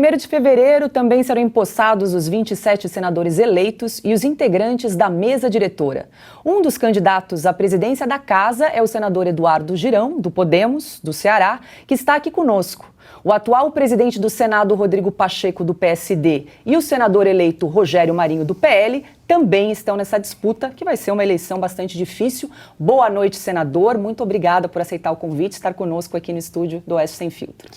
1º de fevereiro também serão empossados os 27 senadores eleitos e os integrantes da mesa diretora. Um dos candidatos à presidência da casa é o senador Eduardo Girão, do Podemos, do Ceará, que está aqui conosco. O atual presidente do Senado, Rodrigo Pacheco, do PSD, e o senador eleito Rogério Marinho, do PL, também estão nessa disputa, que vai ser uma eleição bastante difícil. Boa noite, senador. Muito obrigada por aceitar o convite e estar conosco aqui no estúdio do Oeste Sem Filtro.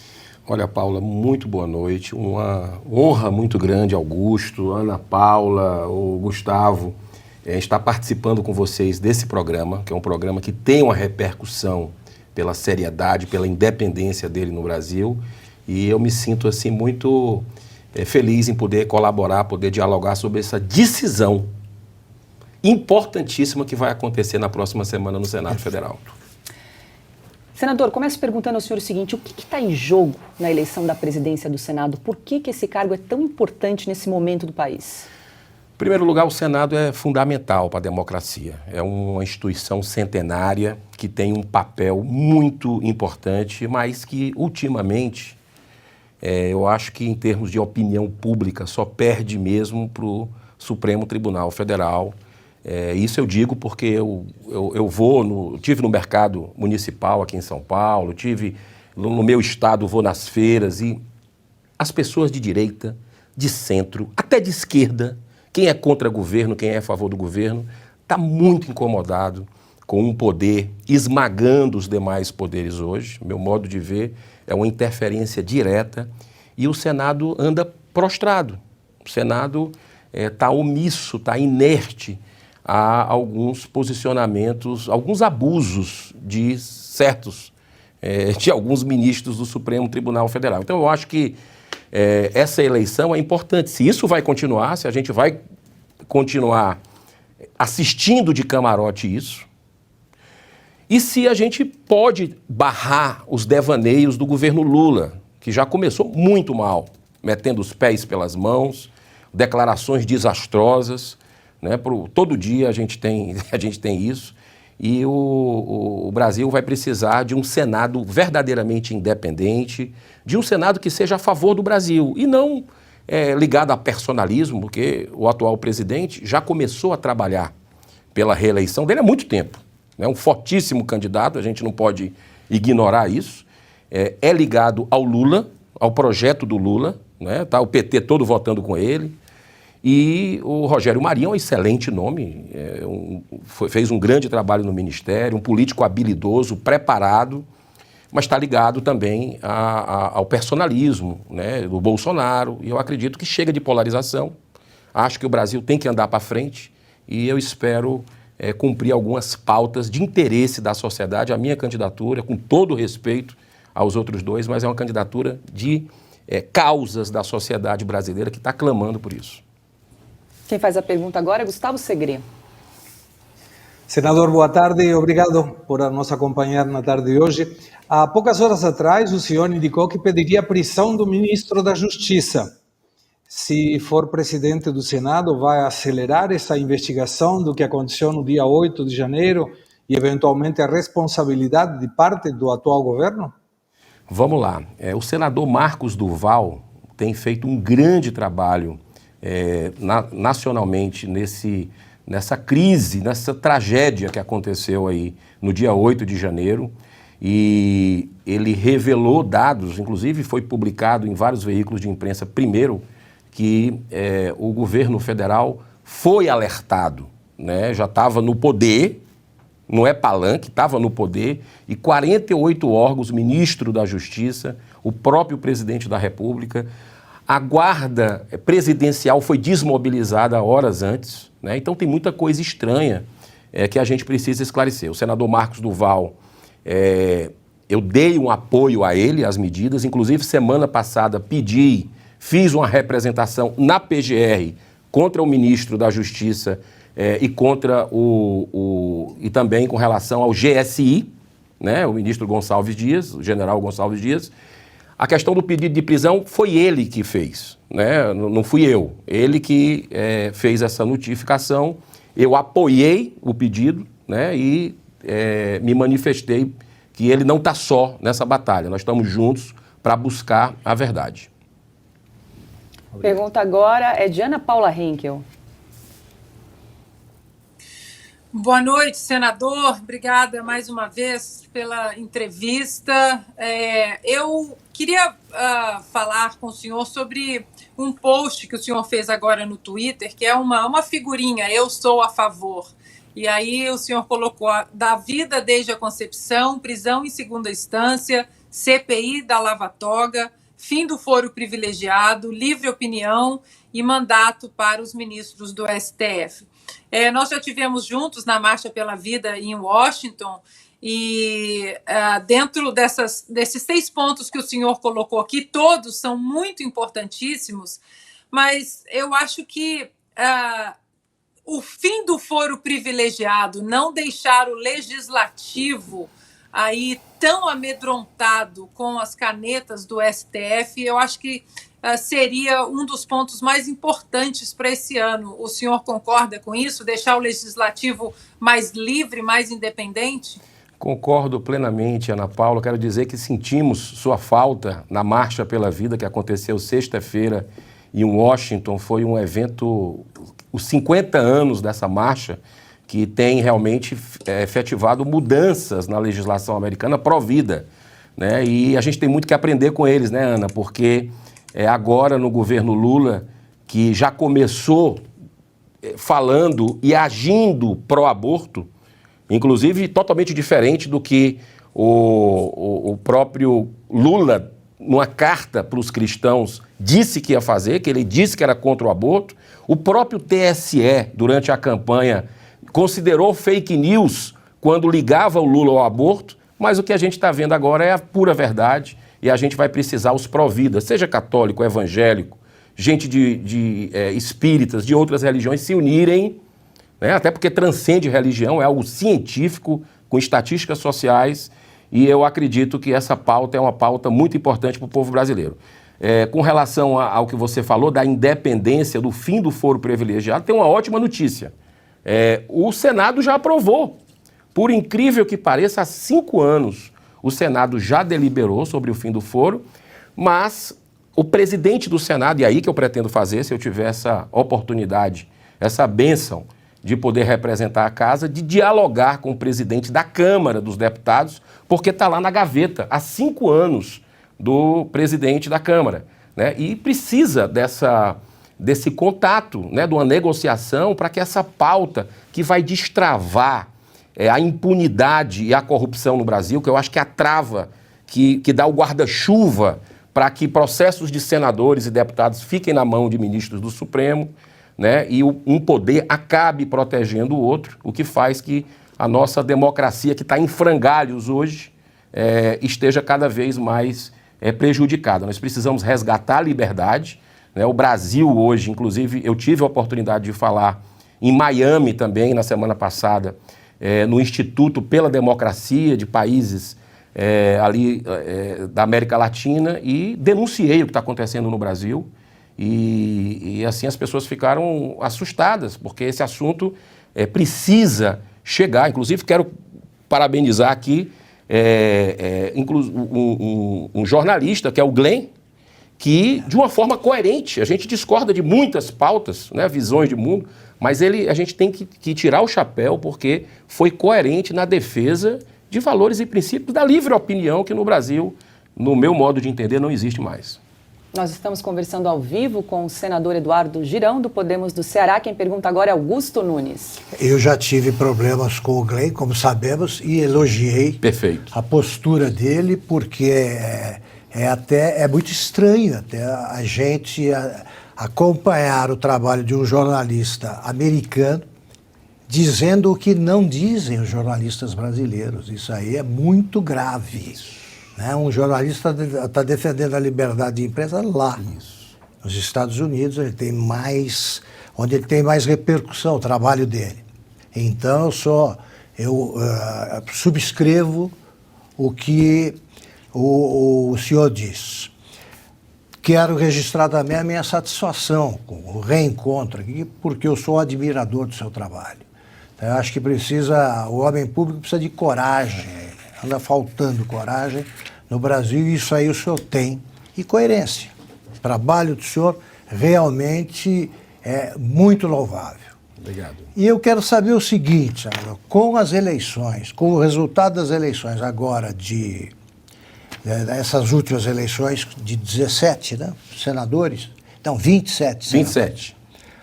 Olha, Paula, muito boa noite. Uma honra muito grande, Augusto, Ana Paula, o Gustavo, estar participando com vocês desse programa, que é um programa que tem uma repercussão pela seriedade, pela independência dele no Brasil. E eu me sinto assim muito feliz em poder colaborar, poder dialogar sobre essa decisão importantíssima que vai acontecer na próxima semana no Senado Federal. Senador, começo perguntando ao senhor o seguinte: o que está em jogo na eleição da presidência do Senado? Por que esse cargo é tão importante nesse momento do país? Em primeiro lugar, o Senado é fundamental para a democracia. É uma instituição centenária que tem um papel muito importante, mas que, ultimamente, eu acho que, em termos de opinião pública, só perde mesmo para o Supremo Tribunal Federal. Isso eu digo porque eu tive no mercado municipal aqui em São Paulo, tive no meu estado, vou nas feiras, e as pessoas de direita, de centro, até de esquerda, quem é contra o governo, quem é a favor do governo, está muito incomodado com um poder esmagando os demais poderes hoje. Meu modo de ver é uma interferência direta e o Senado anda prostrado. O Senado está omisso, está inerte a alguns posicionamentos, alguns abusos de alguns ministros do Supremo Tribunal Federal. Então eu acho que essa eleição é importante. Se isso vai continuar, se a gente vai continuar assistindo de camarote isso, e se a gente pode barrar os devaneios do governo Lula, que já começou muito mal, metendo os pés pelas mãos, declarações desastrosas, né? Todo dia a gente tem isso, e o Brasil vai precisar de um Senado verdadeiramente independente, de um Senado que seja a favor do Brasil e não ligado a personalismo, porque o atual presidente já começou a trabalhar pela reeleição dele há muito tempo. É um fortíssimo candidato, a gente não pode ignorar isso. É ligado ao Lula, ao projeto do Lula, né? Tá o PT todo votando com ele. E o Rogério Marinho é um excelente nome, fez um grande trabalho no Ministério, um político habilidoso, preparado, mas está ligado também ao personalismo, né, do Bolsonaro. E eu acredito que chega de polarização. Acho que o Brasil tem que andar para frente e eu espero cumprir algumas pautas de interesse da sociedade. A minha candidatura, com todo respeito aos outros dois, mas é uma candidatura de causas da sociedade brasileira que está clamando por isso. Quem faz a pergunta agora é Gustavo Segre. Senador, boa tarde e obrigado por nos acompanhar na tarde de hoje. Há poucas horas atrás, o senhor indicou que pediria a prisão do ministro da Justiça. Se for presidente do Senado, vai acelerar essa investigação do que aconteceu no dia 8 de janeiro e, eventualmente, a responsabilidade de parte do atual governo? Vamos lá. O senador Marcos Duval tem feito um grande trabalho nacionalmente nessa crise, nessa tragédia que aconteceu aí no dia 8 de janeiro, e ele revelou dados, inclusive foi publicado em vários veículos de imprensa, primeiro, que o governo federal foi alertado, né? Já estava no poder, não é palanque, estava no poder, e 48 órgãos, ministro da Justiça, o próprio presidente da República, a guarda presidencial foi desmobilizada horas antes, né? Então tem muita coisa estranha que a gente precisa esclarecer. O senador Marcos Duval, eu dei um apoio a ele, às medidas, inclusive semana passada fiz uma representação na PGR contra o ministro da Justiça e contra e também com relação ao GSI, né? O ministro Gonçalves Dias, o general Gonçalves Dias. A questão do pedido de prisão foi ele que fez, né? Não fui eu. Ele que fez essa notificação, eu apoiei o pedido, né? E me manifestei que ele não está só nessa batalha, nós estamos juntos para buscar a verdade. Pergunta agora é de Ana Paula Henkel. Boa noite, senador. Obrigada mais uma vez pela entrevista. Eu queria falar com o senhor sobre um post que o senhor fez agora no Twitter, que é uma figurinha, eu sou a favor. E aí o senhor colocou da vida desde a concepção, prisão em segunda instância, CPI da lava-toga, fim do foro privilegiado, livre opinião e mandato para os ministros do STF. Nós já tivemos juntos na Marcha pela Vida em Washington e dentro desses 6 pontos que o senhor colocou aqui, todos são muito importantíssimos, mas eu acho que o fim do foro privilegiado, não deixar o legislativo aí tão amedrontado com as canetas do STF, eu acho que seria um dos pontos mais importantes para esse ano. O senhor concorda com isso? Deixar o legislativo mais livre, mais independente? Concordo plenamente, Ana Paula. Quero dizer que sentimos sua falta na Marcha pela Vida, que aconteceu sexta-feira em Washington. Foi um evento, os 50 anos dessa marcha, que tem realmente efetivado mudanças na legislação americana pró-vida, né? E a gente tem muito que aprender com eles, né, Ana? Porque agora no governo Lula, que já começou falando e agindo pró-aborto, inclusive totalmente diferente do que o próprio Lula, numa carta para os cristãos, disse que ia fazer, que ele disse que era contra o aborto. O próprio TSE, durante a campanha, considerou fake news quando ligava o Lula ao aborto, mas o que a gente está vendo agora é a pura verdade e a gente vai precisar os pró-vida, seja católico, evangélico, gente de espíritas, de outras religiões, se unirem, né? Até porque transcende religião, é algo científico, com estatísticas sociais, e eu acredito que essa pauta é uma pauta muito importante para o povo brasileiro. Com relação ao que você falou, da independência, do fim do foro privilegiado, tem uma ótima notícia. O Senado já aprovou. Por incrível que pareça, há 5 anos o Senado já deliberou sobre o fim do foro, mas o presidente do Senado, e aí que eu pretendo fazer, se eu tiver essa oportunidade, essa bênção de poder representar a casa, de dialogar com o presidente da Câmara dos Deputados, porque está lá na gaveta há 5 anos do presidente da Câmara, né? E precisa desse contato, né, de uma negociação para que essa pauta que vai destravar a impunidade e a corrupção no Brasil, que eu acho que é a trava que dá o guarda-chuva para que processos de senadores e deputados fiquem na mão de ministros do Supremo, né, e um poder acabe protegendo o outro, o que faz que a nossa democracia, que está em frangalhos hoje, esteja cada vez mais prejudicada. Nós precisamos resgatar a liberdade, né? O Brasil hoje, inclusive, eu tive a oportunidade de falar em Miami também, na semana passada, no Instituto pela Democracia de países da América Latina, e denunciei o que está acontecendo no Brasil. E assim as pessoas ficaram assustadas, porque esse assunto precisa chegar. Inclusive, quero parabenizar aqui um jornalista, que é o Glenn, que, de uma forma coerente, a gente discorda de muitas pautas, né, visões de mundo, mas a gente tem que tirar o chapéu, porque foi coerente na defesa de valores e princípios da livre opinião, que no Brasil, no meu modo de entender, não existe mais. Nós estamos conversando ao vivo com o senador Eduardo Girão, do Podemos do Ceará. Quem pergunta agora é Augusto Nunes. Eu já tive problemas com o Glenn, como sabemos, e elogiei a postura dele, porque é muito estranho até a gente acompanhar o trabalho de um jornalista americano dizendo o que não dizem os jornalistas brasileiros. Isso aí é muito grave. Né? Um jornalista está defendendo a liberdade de imprensa lá, nos Estados Unidos, onde ele tem mais repercussão, o trabalho dele. Então eu subscrevo o que o senhor diz. Quero registrar também a minha satisfação com o reencontro aqui, porque eu sou um admirador do seu trabalho. Então, eu acho que o homem público precisa de coragem, anda faltando coragem no Brasil, e isso aí o senhor tem, e coerência. O trabalho do senhor realmente muito louvável. Obrigado. E eu quero saber o seguinte, senador, com as eleições, com o resultado das eleições agora essas últimas eleições de 17, né, senadores, não, 27 senadores. 27.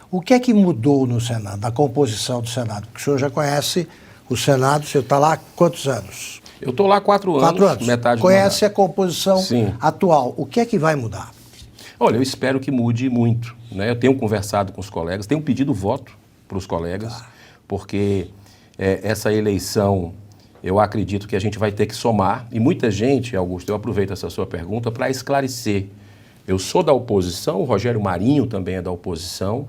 O que é que mudou no Senado, na composição do Senado? Porque o senhor já conhece o Senado, o senhor está lá há quantos anos? Eu estou lá há 4 anos. 4 anos. Metade do Conhece mandato. a composição Sim. atual. O que é que vai mudar? Olha, eu espero que mude muito, né? Eu tenho conversado com os colegas, tenho pedido voto para os colegas, porque essa eleição, eu acredito que a gente vai ter que somar, e muita gente, Augusto, eu aproveito essa sua pergunta para esclarecer. Eu sou da oposição, o Rogério Marinho também é da oposição,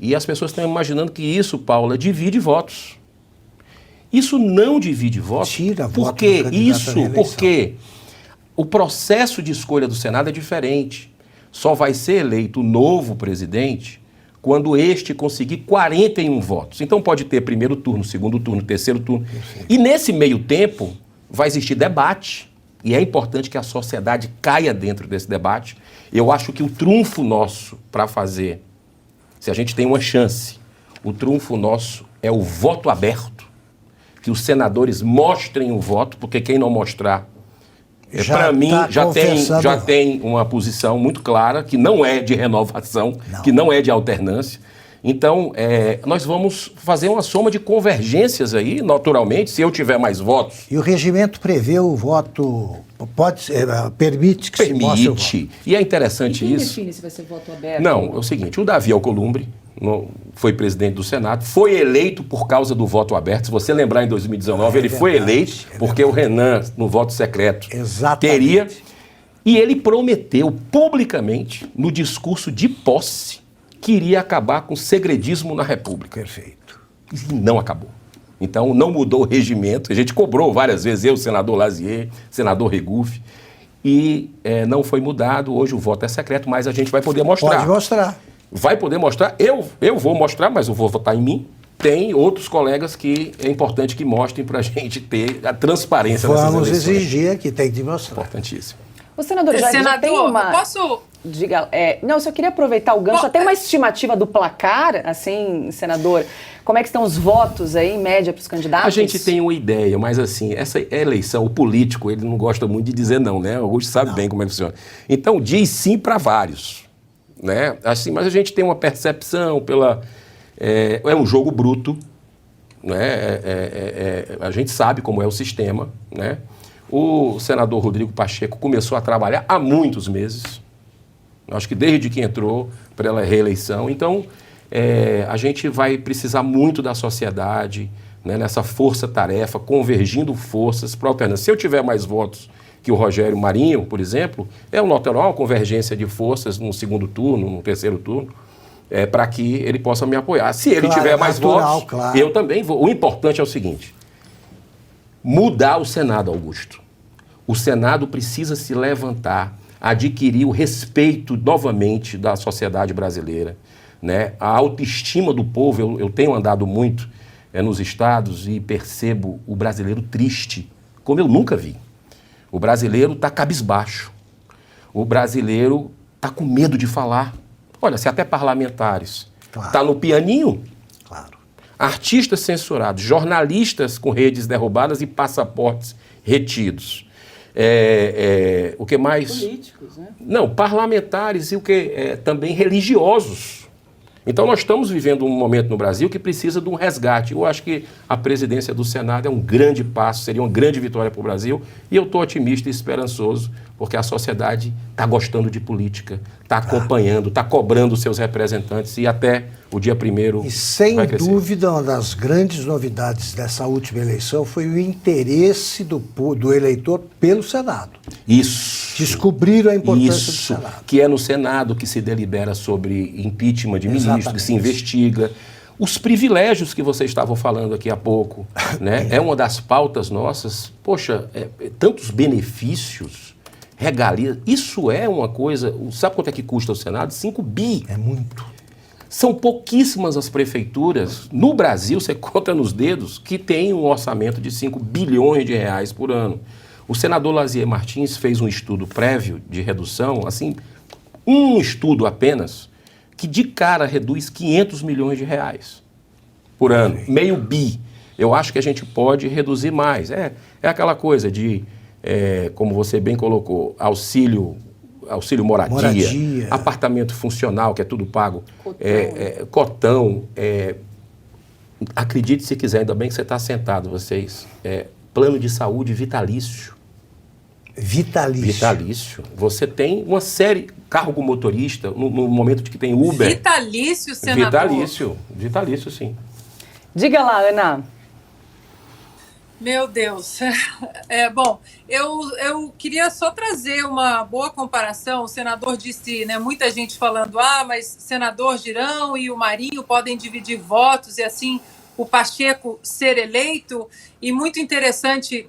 e as pessoas estão imaginando que isso, Paula, divide votos. Isso não divide votos. Tira Por voto quê? do candidato à Isso reeleição. porque o processo de escolha do Senado é diferente. Só vai ser eleito o novo presidente quando este conseguir 41 votos. Então pode ter primeiro turno, segundo turno, terceiro turno. Perfeito. E nesse meio tempo vai existir debate. E é importante que a sociedade caia dentro desse debate. Eu acho que o trunfo nosso para fazer, se a gente tem uma chance, o trunfo nosso é o voto aberto. Que os senadores mostrem o voto, porque quem não mostrar, para mim, já tem uma posição muito clara, que não é de renovação, que não é de alternância. Então, nós vamos fazer uma soma de convergências aí, naturalmente, se eu tiver mais votos. E o regimento prevê o voto, permite que se mostre o voto. E é interessante quem isso. define se vai ser voto aberto? Não, é o seguinte, o Davi Alcolumbre foi presidente do Senado, foi eleito por causa do voto aberto. Se você lembrar, em 2019, ele foi eleito porque o Renan, no voto secreto, teria. E ele prometeu publicamente, no discurso de posse, que iria acabar com o segredismo na República. Perfeito. E não acabou. Então, não mudou o regimento. A gente cobrou várias vezes, eu, senador Lazier, senador Regufe, e não foi mudado. Hoje o voto é secreto, mas a gente vai poder mostrar. Pode mostrar. Vai poder mostrar. Eu vou mostrar, mas eu vou votar em mim. Tem outros colegas que é importante que mostrem para a gente ter a transparência dessas eleições. Vamos exigir que tem que mostrar. Importantíssimo. O senador já tem uma... Posso... Diga, não, eu só queria aproveitar o gancho. Tem uma estimativa do placar, assim, senador? Como é que estão os votos aí, em média, para os candidatos? A gente tem uma ideia, mas assim, essa eleição, o político, ele não gosta muito de dizer não, né? O Augusto sabe bem como é que funciona. Então, diz sim para vários, né? Assim, mas a gente tem uma percepção é um jogo bruto, né? A gente sabe como é o sistema, né? O senador Rodrigo Pacheco começou a trabalhar há muitos meses, acho que desde que entrou pela reeleição. Então, a gente vai precisar muito da sociedade, né, nessa força-tarefa, convergindo forças para alternância. Se eu tiver mais votos que o Rogério Marinho, por exemplo, é um natural, uma convergência de forças no segundo turno, no terceiro turno, para que ele possa me apoiar. Se ele tiver mais votos, eu também vou. O importante é o seguinte: mudar o Senado, Augusto. O Senado precisa se levantar, adquirir o respeito novamente da sociedade brasileira, né? A autoestima do povo. Eu tenho andado muito nos estados e percebo o brasileiro triste, como eu nunca vi. O brasileiro está cabisbaixo. O brasileiro está com medo de falar. Olha, se até parlamentares está no pianinho. Claro. Artistas censurados, jornalistas com redes derrubadas e passaportes retidos. O que mais? Políticos, né? Não, parlamentares e também religiosos. Então nós estamos vivendo um momento no Brasil que precisa de um resgate. Eu acho que a presidência do Senado é um grande passo, seria uma grande vitória para o Brasil, e eu estou otimista e esperançoso, porque a sociedade está gostando de política, está acompanhando, está cobrando seus representantes, e até o dia 1º E sem vai crescer. dúvida, uma das grandes novidades dessa última eleição foi o interesse do eleitor pelo Senado. Isso. Descobriram a importância do Isso, Senado. que é no Senado que se delibera sobre impeachment de ministro, que se investiga. Os privilégios que vocês estavam falando aqui há pouco, né? É uma das pautas nossas. Poxa, tantos benefícios, regalias. Isso é uma coisa... Sabe quanto é que custa o Senado? 5 bi. É muito. São pouquíssimas as prefeituras, no Brasil, você conta nos dedos, que tem um orçamento de 5 bilhões de reais por ano. O senador Lazier Martins fez um estudo prévio de redução, assim, um estudo apenas, que de cara reduz 500 milhões de reais por ano, meio bi. Eu acho que a gente pode reduzir mais. É aquela coisa de, como você bem colocou, auxílio moradia, apartamento funcional, que é tudo pago, cotão. Acredite se quiser, ainda bem que você está sentado, vocês. Plano de saúde vitalício. Vitalício. Você tem uma série, carro com motorista, no momento de que tem Uber. Vitalício, senador? Vitalício, sim. Diga lá, Ana. Meu Deus. Bom, eu queria só trazer uma boa comparação. O senador disse, né, muita gente falando, mas senador Girão e o Marinho podem dividir votos e assim o Pacheco ser eleito. E muito interessante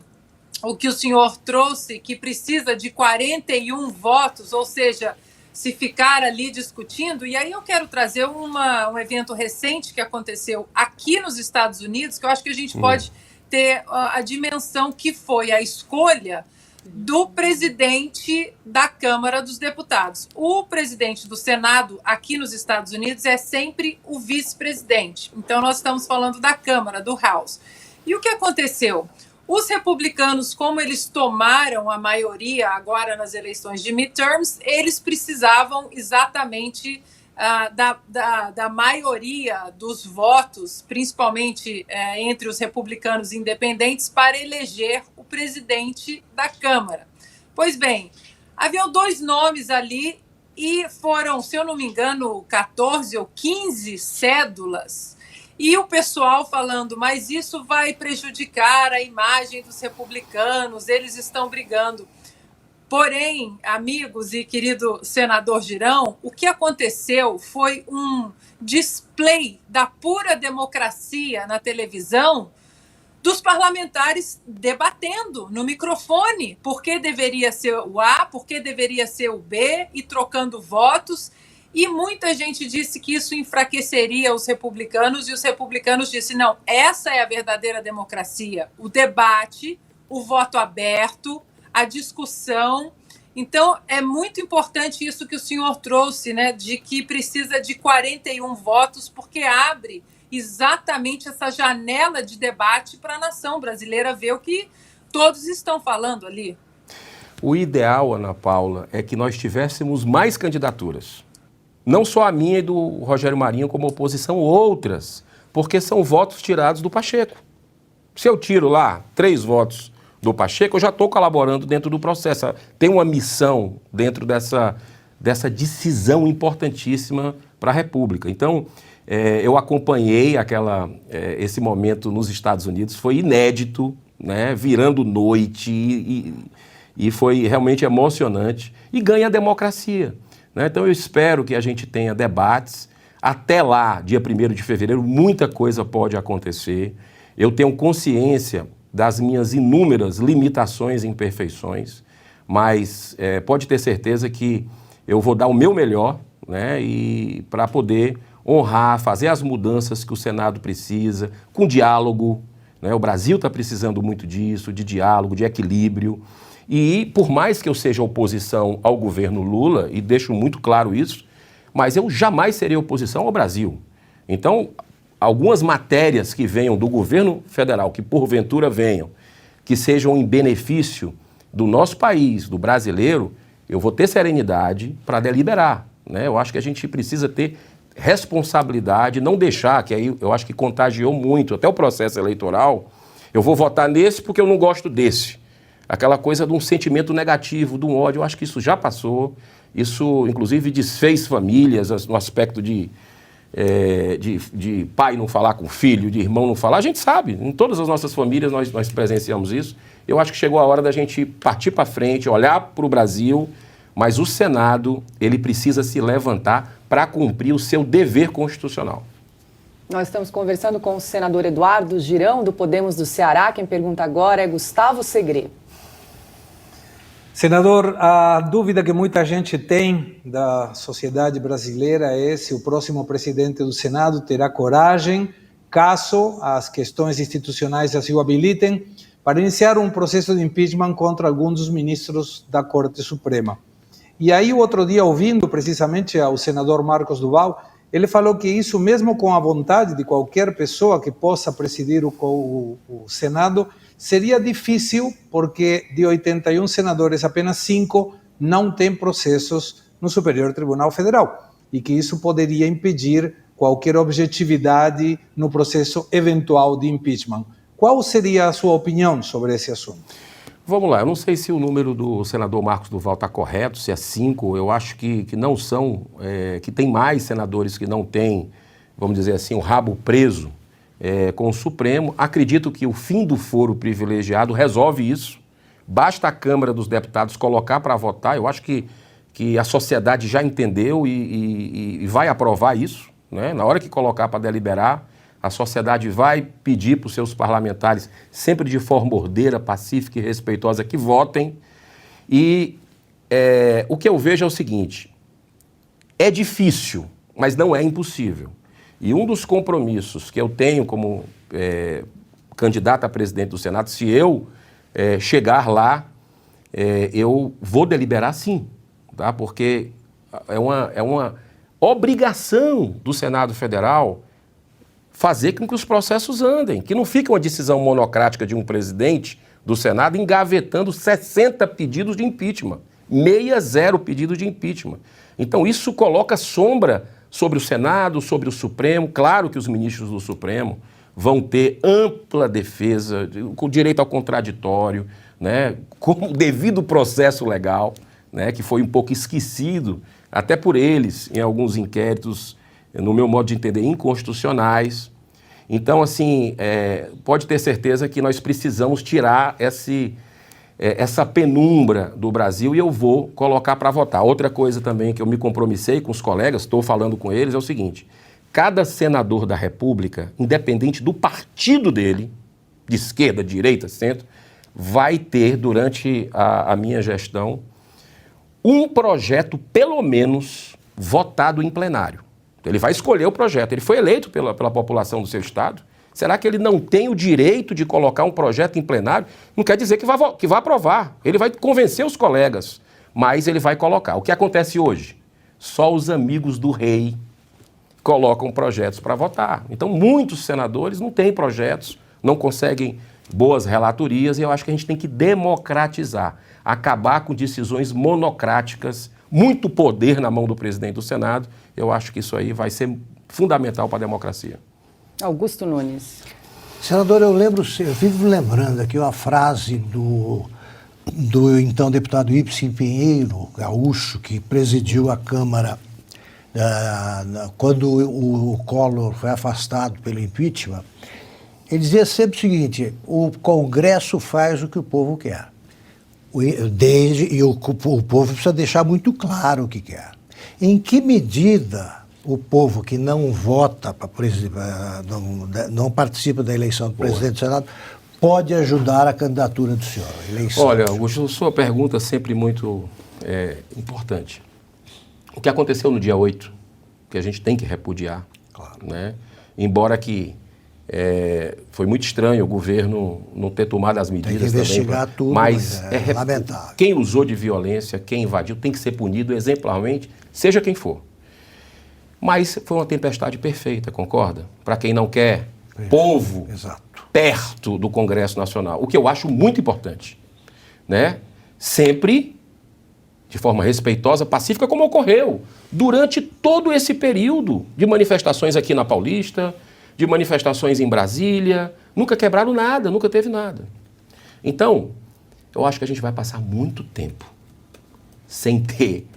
o que o senhor trouxe, que precisa de 41 votos, ou seja, se ficar ali discutindo. E aí eu quero trazer um evento recente que aconteceu aqui nos Estados Unidos, que eu acho que a gente pode ter a dimensão que foi a escolha do presidente da Câmara dos Deputados. O presidente do Senado aqui nos Estados Unidos é sempre o vice-presidente. Então nós estamos falando da Câmara, do House. E o que aconteceu? Os republicanos, como eles tomaram a maioria agora nas eleições de midterms, eles precisavam exatamente da maioria dos votos, principalmente entre os republicanos independentes, para eleger o presidente da Câmara. Pois bem, haviam 2 nomes ali e foram, se eu não me engano, 14 ou 15 cédulas. E o pessoal falando, mas isso vai prejudicar a imagem dos republicanos, eles estão brigando. Porém, amigos e querido senador Girão, o que aconteceu foi um display da pura democracia na televisão dos parlamentares debatendo no microfone por que deveria ser o A, por que deveria ser o B e trocando votos. E muita gente disse que isso enfraqueceria os republicanos, e os republicanos disseram, não, essa é a verdadeira democracia, o debate, o voto aberto, a discussão. Então, é muito importante isso que o senhor trouxe, né, de que precisa de 41 votos, porque abre exatamente essa janela de debate para a nação brasileira ver o que todos estão falando ali. O ideal, Ana Paula, é que nós tivéssemos mais candidaturas. Não só a minha e do Rogério Marinho como oposição, outras, porque são votos tirados do Pacheco. Se eu tiro lá 3 votos do Pacheco, eu já estou colaborando dentro do processo. Tem uma missão dentro dessa decisão importantíssima para a República. Então, eu acompanhei esse momento nos Estados Unidos, foi inédito, né, virando noite, e foi realmente emocionante, e ganha a democracia. Então eu espero que a gente tenha debates. Até lá, dia 1º de fevereiro, muita coisa pode acontecer. Eu tenho consciência das minhas inúmeras limitações e imperfeições, mas pode ter certeza que eu vou dar o meu melhor, né, e para poder honrar, fazer as mudanças que o Senado precisa, com diálogo, né? O Brasil está precisando muito disso, de diálogo, de equilíbrio. E por mais que eu seja oposição ao governo Lula, e deixo muito claro isso, mas eu jamais serei oposição ao Brasil. Então, algumas matérias que venham do governo federal, que porventura venham, que sejam em benefício do nosso país, do brasileiro, eu vou ter serenidade para deliberar, né? Eu acho que a gente precisa ter responsabilidade, não deixar, que aí eu acho que contagiou muito, até o processo eleitoral, eu vou votar nesse porque eu não gosto desse. Aquela coisa de um sentimento negativo, de um ódio, eu acho que isso já passou. Isso, inclusive, desfez famílias no aspecto de pai não falar com filho, de irmão não falar. A gente sabe, em todas as nossas famílias nós presenciamos isso. Eu acho que chegou a hora da gente partir para frente, olhar para o Brasil, mas o Senado, ele precisa se levantar para cumprir o seu dever constitucional. Nós estamos conversando com o senador Eduardo Girão, do Podemos do Ceará. Quem pergunta agora é Gustavo Segré. Senador, a dúvida que muita gente tem da sociedade brasileira é se o próximo presidente do Senado terá coragem, caso as questões institucionais assim o habilitem, para iniciar um processo de impeachment contra alguns dos ministros da Corte Suprema. E aí, o outro dia, ouvindo precisamente o senador Marcos Duval, ele falou que isso, mesmo com a vontade de qualquer pessoa que possa presidir o Senado, seria difícil, porque de 81 senadores, apenas 5 não têm processos no Superior Tribunal Federal, e que isso poderia impedir qualquer objetividade no processo eventual de impeachment. Qual seria a sua opinião sobre esse assunto? Vamos lá, eu não sei se o número do senador Marcos Duval está correto, se é 5, eu acho que não são, que tem mais senadores que não têm, vamos dizer assim, o rabo preso com o Supremo. Acredito que o fim do foro privilegiado resolve isso, basta a Câmara dos Deputados colocar para votar, eu acho que a sociedade já entendeu e vai aprovar isso, né? Na hora que colocar para deliberar, a sociedade vai pedir para os seus parlamentares, sempre de forma ordeira, pacífica e respeitosa, que votem. E o que eu vejo é o seguinte, é difícil, mas não é impossível. E um dos compromissos que eu tenho como candidato a presidente do Senado, se eu chegar lá, eu vou deliberar sim, tá? Porque é uma obrigação do Senado Federal fazer com que os processos andem, que não fique uma decisão monocrática de um presidente do Senado engavetando 60 pedidos de impeachment, 60 pedidos de impeachment. Então isso coloca sombra sobre o Senado, sobre o Supremo. Claro que os ministros do Supremo vão ter ampla defesa, com direito ao contraditório, né, com o devido processo legal, né, que foi um pouco esquecido, até por eles, em alguns inquéritos, no meu modo de entender, inconstitucionais. Então, assim, pode ter certeza que nós precisamos tirar essa penumbra do Brasil e eu vou colocar para votar. Outra coisa também que eu me compromissei com os colegas, estou falando com eles, é o seguinte: cada senador da República, independente do partido dele, de esquerda, direita, centro, vai ter, durante a minha gestão, um projeto, pelo menos, votado em plenário. Ele vai escolher o projeto. Ele foi eleito pela população do seu estado. Será que ele não tem o direito de colocar um projeto em plenário? Não quer dizer que vai aprovar. Ele vai convencer os colegas, mas ele vai colocar. O que acontece hoje? Só os amigos do rei colocam projetos para votar. Então, muitos senadores não têm projetos, não conseguem boas relatorias, e eu acho que a gente tem que democratizar, acabar com decisões monocráticas, muito poder na mão do presidente do Senado. Eu acho que isso aí vai ser fundamental para a democracia. Augusto Nunes. Senador, eu vivo lembrando aqui uma frase do então deputado Ibsen Pinheiro, gaúcho, que presidiu a Câmara quando o Collor foi afastado pelo impeachment. Ele dizia sempre o seguinte: o Congresso faz o que o povo quer. O povo precisa deixar muito claro o que quer. Em que medida o povo que não vota, não participa da eleição do presidente do Senado, pode ajudar a candidatura do senhor? Olha, Augusto, sua pergunta é sempre muito importante. O que aconteceu no dia 8, que a gente tem que repudiar, claro, né? Embora que foi muito estranho o governo não ter tomado as medidas. Tem que investigar também, tudo, mas é lamentável. Quem usou de violência, quem invadiu, tem que ser punido exemplarmente, seja quem for. Mas foi uma tempestade perfeita, concorda? Para quem não quer povo perto do Congresso Nacional. O que eu acho muito importante, né? Sempre de forma respeitosa, pacífica, como ocorreu durante todo esse período de manifestações aqui na Paulista, de manifestações em Brasília. Nunca quebraram nada, nunca teve nada. Então, eu acho que a gente vai passar muito tempo sem ter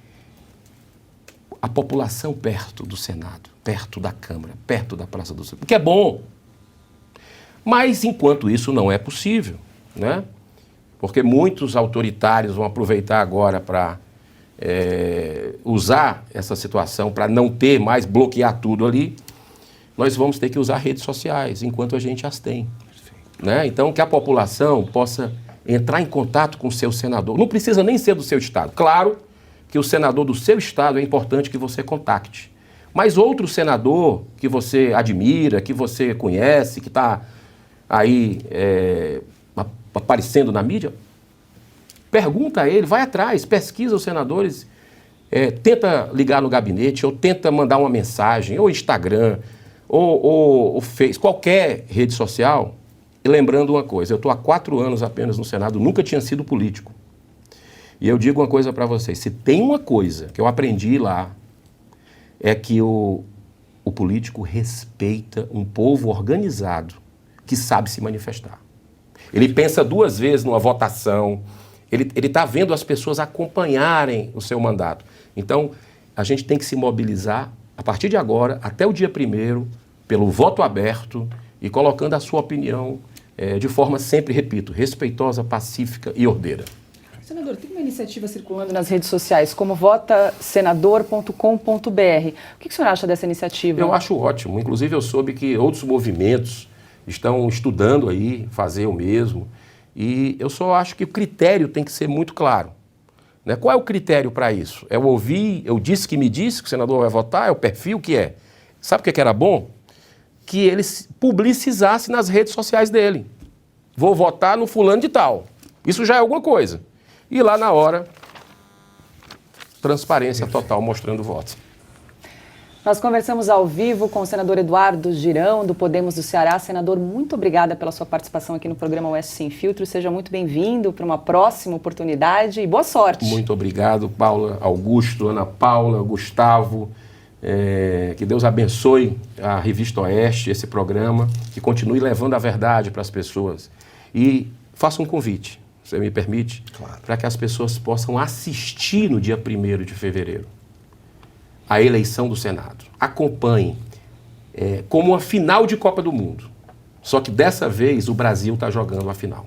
a população perto do Senado, perto da Câmara, perto da Praça do Supremo, que é bom. Mas, enquanto isso, não é possível, né? Porque muitos autoritários vão aproveitar agora para usar essa situação para não ter mais, bloquear tudo ali. Nós vamos ter que usar redes sociais, enquanto a gente as tem, né? Então, que a população possa entrar em contato com o seu senador. Não precisa nem ser do seu estado. Claro que o senador do seu estado é importante que você contacte. Mas outro senador que você admira, que você conhece, que está aí aparecendo na mídia, pergunta a ele, vai atrás, pesquisa os senadores tenta ligar no gabinete, ou tenta mandar uma mensagem, ou Instagram, ou Face, qualquer rede social. E lembrando uma coisa, eu estou há 4 anos apenas no Senado, nunca tinha sido político. E eu digo uma coisa para vocês, se tem uma coisa que eu aprendi lá, é que o político respeita um povo organizado que sabe se manifestar. Ele pensa 2 vezes numa votação, ele está vendo as pessoas acompanharem o seu mandato. Então, a gente tem que se mobilizar, a partir de agora, até o dia 1º, pelo voto aberto e colocando a sua opinião de forma sempre, repito, respeitosa, pacífica e ordeira. Senador, tem uma iniciativa circulando nas redes sociais, como votasenador.com.br. O que o senhor acha dessa iniciativa? Eu acho ótimo. Inclusive, eu soube que outros movimentos estão estudando aí fazer o mesmo. E eu só acho que o critério tem que ser muito claro. Né? Qual é o critério para isso? É o ouvir, eu disse que me disse que o senador vai votar, é o perfil que é. Sabe o que era bom? Que ele publicizasse nas redes sociais dele. Vou votar no fulano de tal. Isso já é alguma coisa. E lá na hora, transparência total mostrando votos. Nós conversamos ao vivo com o senador Eduardo Girão, do Podemos do Ceará. Senador, muito obrigada pela sua participação aqui no programa Oeste Sem Filtro. Seja muito bem-vindo para uma próxima oportunidade e boa sorte. Muito obrigado, Paula, Augusto, Ana Paula, Gustavo. Que Deus abençoe a Revista Oeste, esse programa, que continue levando a verdade para as pessoas. E faça um convite, você me permite, claro, para que as pessoas possam assistir no dia 1º de fevereiro a eleição do Senado. Acompanhem como uma final de Copa do Mundo. Só que dessa vez o Brasil está jogando a final.